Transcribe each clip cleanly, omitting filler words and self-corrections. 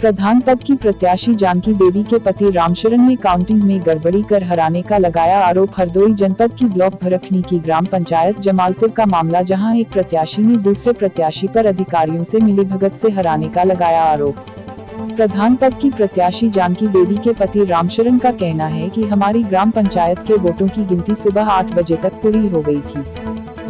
प्रधान पद की प्रत्याशी जानकी देवी के पति रामशरण ने काउंटिंग में गड़बड़ी कर हराने का लगाया आरोप। हरदोई जनपद की ब्लॉक भरखनी की ग्राम पंचायत जमालपुर का मामला, जहां एक प्रत्याशी ने दूसरे प्रत्याशी पर अधिकारियों से मिलीभगत से हराने का लगाया आरोप। प्रधान पद की प्रत्याशी जानकी देवी के पति रामशरण का कहना है कि हमारी ग्राम पंचायत के वोटों की गिनती सुबह 8 बजे तक पूरी हो गई थी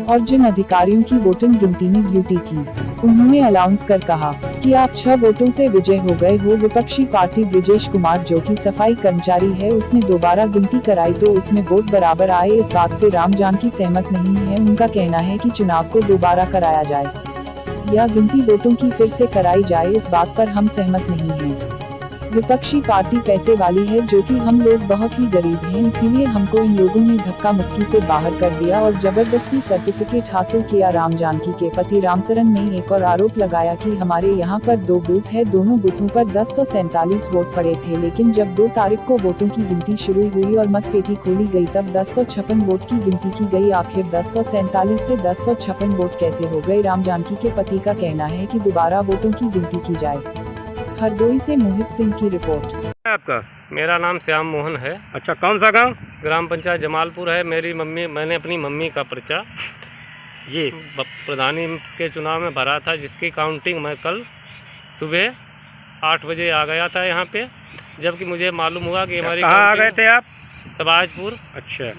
और जिन अधिकारियों की वोटिंग गिनती में ड्यूटी थी, उन्होंने अनाउंस कर कहा कि आप 6 वोटों से विजय हो गए हो। विपक्षी पार्टी ब्रिजेश कुमार, जो कि सफाई कर्मचारी है, उसने दोबारा गिनती कराई तो उसमें वोट बराबर आए। इस बात से राम जानकी सहमत नहीं है। उनका कहना है कि चुनाव को दोबारा कराया जाए या गिनती वोटों की फिर से कराई जाए, इस बात पर हम सहमत नहीं हैं। विपक्षी पार्टी पैसे वाली है, जो कि हम लोग बहुत ही गरीब हैं, इसीलिए हमको इन लोगों ने धक्का मुक्की से बाहर कर दिया और जबरदस्ती सर्टिफिकेट हासिल किया। राम जानकी के पति रामशरण ने एक और आरोप लगाया कि हमारे यहाँ पर 2 बूथ है, दोनों बूथों पर 1047 वोट पड़े थे, लेकिन जब 2 तारीख को वोटों की गिनती शुरू हुई और मतपेटी खोली गई तब 1056 वोट की गिनती की गई। आखिर 1047 से 1056 वोट कैसे हो गए? राम जानकी के पति का कहना है कि दोबारा वोटों की गिनती की जाए। हरदोई से मोहित सिंह की रिपोर्ट। आपका? मेरा नाम श्याम मोहन है। अच्छा, कौन सा गांव? ग्राम पंचायत जमालपुर है। मैंने अपनी मम्मी का पर्चा जी प्रधानी के चुनाव में भरा था, जिसकी काउंटिंग मैं कल सुबह 8 बजे आ गया था यहाँ पे, जबकि मुझे मालूम हुआ कि हमारी कहाँ आ गए थे आप? सबाजपुर अच्छा,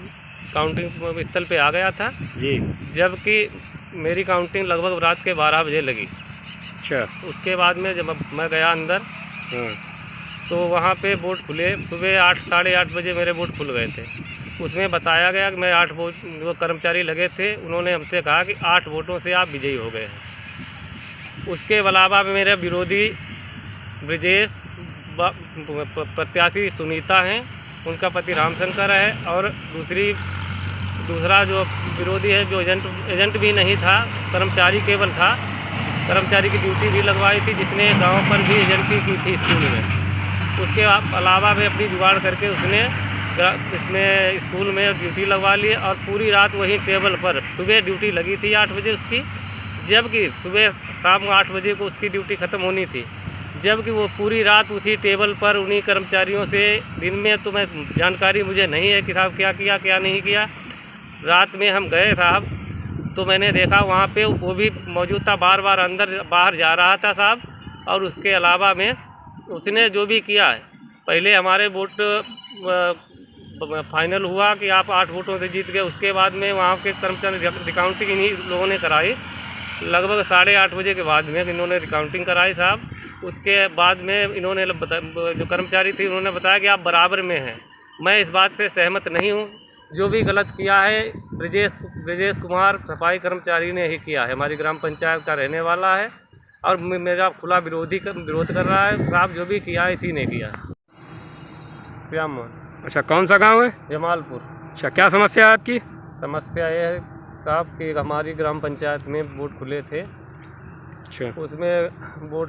काउंटिंग स्थल पे आ गया था जी। जबकि मेरी काउंटिंग लगभग रात के 12 बजे लगी। अच्छा, उसके बाद में जब मैं गया अंदर तो वहाँ पे वोट खुले। सुबह 8 साढ़े 8 बजे मेरे वोट खुल गए थे। उसमें बताया गया कि मैं 8 वोट, वो कर्मचारी लगे थे, उन्होंने हमसे कहा कि 8 वोटों से आप विजयी हो गए हैं। उसके अलावा मेरे विरोधी ब्रिजेश, प्रत्याशी सुनीता हैं, उनका पति रामशंकर है, और दूसरा जो विरोधी है, जो एजेंट भी नहीं था, कर्मचारी केवल था। कर्मचारी की ड्यूटी भी लगवाई थी, जिसने गांव पर भी एजेंटी की थी स्कूल में। उसके अलावा भी अपनी जुगाड़ करके उसने इसमें स्कूल में ड्यूटी लगवा ली और पूरी रात वही टेबल पर, सुबह ड्यूटी लगी थी 8 बजे उसकी, जबकि सुबह शाम 8 बजे को उसकी ड्यूटी ख़त्म होनी थी, जबकि वो पूरी रात उसी टेबल पर उन्हीं कर्मचारियों से, दिन में तो मैं जानकारी मुझे नहीं है कि साहब क्या किया क्या नहीं किया। रात में हम गए साहब तो मैंने देखा वहाँ पे वो भी मौजूद था, बार बार अंदर बाहर जा रहा था साहब। और उसके अलावा में उसने जो भी किया है, पहले हमारे वोट फाइनल हुआ कि आप 8 वोटों से जीत गए। उसके बाद में वहाँ के कर्मचारी रिकाउंटिंग इन्हीं लोगों ने कराई, लगभग 8:30 बजे के बाद में इन्होंने रिकाउंटिंग कराई साहब। उसके बाद में इन्होंने जो कर्मचारी थी उन्होंने बताया कि आप बराबर में हैं। मैं इस बात से सहमत नहीं हूँ। जो भी गलत किया है ब्रिजेश कुमार सफाई कर्मचारी ने ही किया है, हमारी ग्राम पंचायत का रहने वाला है और मेरा खुला विरोध कर रहा है साहब। जो भी किया है इसी ने किया। श्याम मोहन। अच्छा, कौन सा गांव है? जमालपुर। अच्छा, क्या समस्या है आपकी? समस्या ये है साहब कि हमारी ग्राम पंचायत में वोट खुले थे। अच्छा, उसमें वोट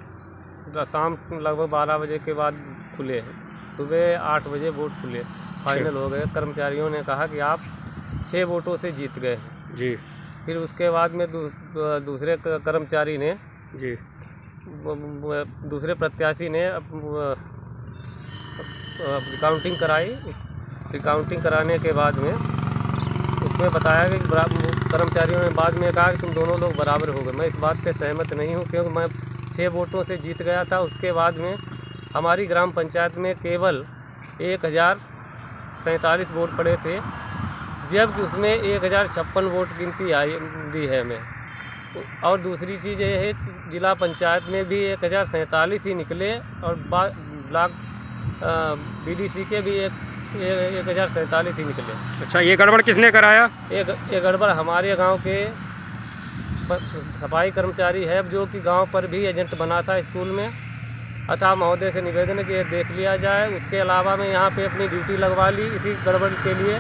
शाम लगभग 12 बजे के बाद खुले हैं, सुबह 8 बजे वोट खुले फाइनल हो गए। कर्मचारियों ने कहा कि आप 6 वोटों से जीत गए जी। फिर उसके बाद में दूसरे कर्मचारी ने जी, दूसरे प्रत्याशी ने रिकाउंटिंग कराई। रिकाउंटिंग कराने के बाद में उसमें बताया कि कर्मचारियों ने बाद में कहा कि तुम दोनों लोग बराबर हो गए। मैं इस बात पे सहमत नहीं हूँ, क्योंकि मैं 6 वोटों से जीत गया था। उसके बाद में हमारी ग्राम पंचायत में केवल 1047 वोट पड़े थे, जबकि उसमें 1056 वोट गिनती दी है हमें। और दूसरी चीज़ ये है, जिला पंचायत में भी 1047 ही निकले और ब्लॉक बीडीसी के भी 1047 ही निकले। अच्छा, ये गड़बड़ किसने कराया? ये गड़बड़ हमारे गांव के सफाई कर्मचारी है, जो कि गांव पर भी एजेंट बना था स्कूल में। अतः महोदय से निवेदन है कि ये देख लिया जाए। उसके अलावा मैं यहाँ पे अपनी ड्यूटी लगवा ली इसी गड़बड़ के लिए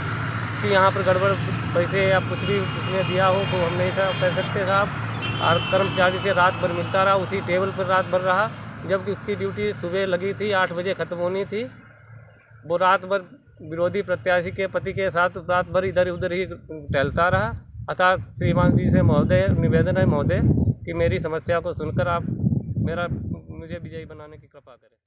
कि यहाँ पर गड़बड़ पैसे या कुछ भी उसने दिया हो तो हम नहीं कह सकते साहब। और कर्मचारी से रात भर मिलता रहा, उसी टेबल पर रात भर रहा, जबकि उसकी ड्यूटी सुबह लगी थी, 8 बजे ख़त्म होनी थी। वो रात भर विरोधी प्रत्याशी के पति के साथ रात भर इधर उधर ही टहलता रहा। अतः श्रीमान जी से महोदय निवेदन है महोदय कि मेरी समस्या को सुनकर आप मुझे विजयी बनाने की कृपा करें।